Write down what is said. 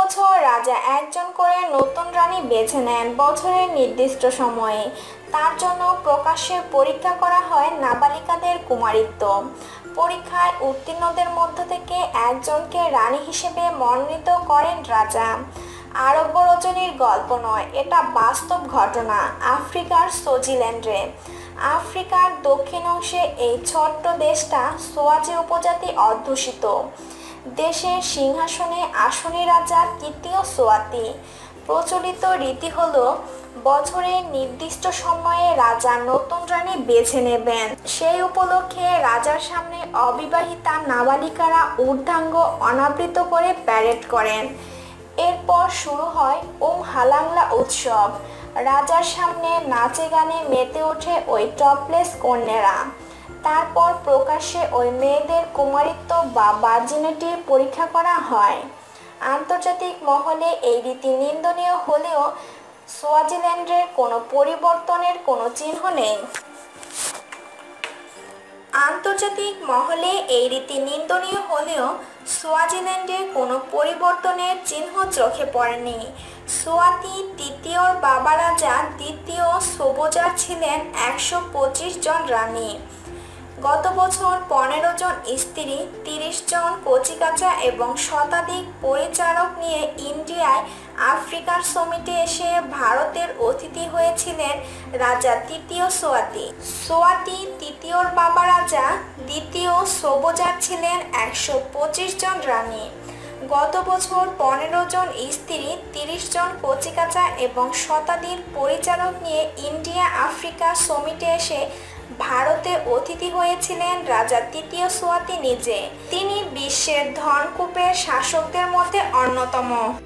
বছর রাজা একজন করে নতুন রানী বেছে নেন বছরের নির্দিষ্ট সময়ে। তার জন্য প্রকাশ্যে পরীক্ষা করা হয় নাবালিকাদের কুমারিত্ব। পরীক্ষায় উত্তীর্ণদের মধ্য থেকে একজনকে রানী হিসেবে মনোনীত করেন রাজা। আরব্য রজনীর গল্প নয়, এটা বাস্তব ঘটনা। আফ্রিকার সুয়াজিল্যান্ডে, আফ্রিকার দক্ষিণ অংশে এই ছোট্ট দেশটা সোয়াজি উপজাতি অধ্যুষিত। দেশের সিংহাসনে আসীন রাজা তৃতীয় সোয়াতি। প্রচলিত রীতি হলো বছরের নির্দিষ্ট সময়ে রাজা নতুন রানী বেছে নেবেন। সেই উপলক্ষে রাজার সামনে অবিবাহিতা নাবালিকারা ঊর্ধ্বাঙ্গ অনাবৃত করে প্যারেড করেন। এরপর শুরু হয় হালাংলা উৎসব। রাজার সামনে নাচে গানে মেতে ওঠে ওই টপলেস কন্যারা। তারপর প্রকাশ্যে ওই মেয়েদের কুমারিত্ব বা ভার্জিনিটির পরীক্ষা করা হয়। আন্তর্জাতিক মহলে এই রীতি নিন্দনীয় হলেও সোয়াজিল্যান্ডের কোনো পরিবর্তনের কোনো চিহ্ন নেই। আন্তর্জাতিক মহলে এই রীতি নিন্দনীয় হলেও সোয়াজিল্যান্ডে কোনো পরিবর্তনের চিহ্ন চোখে পড়েনি। সোয়াতি তৃতীয়র বাবা রাজা দ্বিতীয় সোবোজার ছিলেন 125 জন রানী। গত বছর 15 জন স্ত্রী, 30 জন কচিকাঁচা এবং শতাধিক পরিচারক নিয়ে ইন্ডিয়ায় আফ্রিকার সমিটে এসে ভারতের অতিথি হয়েছিলেন রাজা তৃতীয় সোয়াতি। সোয়াতি তৃতীয়র বাবা রাজা দ্বিতীয় সোবোজার ছিলেন 125 জন রানী। গত বছর 15 জন স্ত্রী, 30 জন কচিকাঁচা এবং শতাধিক পরিচারক নিয়ে ইন্ডিয়া আফ্রিকা সমিটে এসে ভারতে অতিথি হয়েছিলেন রাজা তৃতীয় সোয়াতি নিজে। তিনি বিশ্বের ধনকূপের শাসকদের মধ্যে অন্যতম।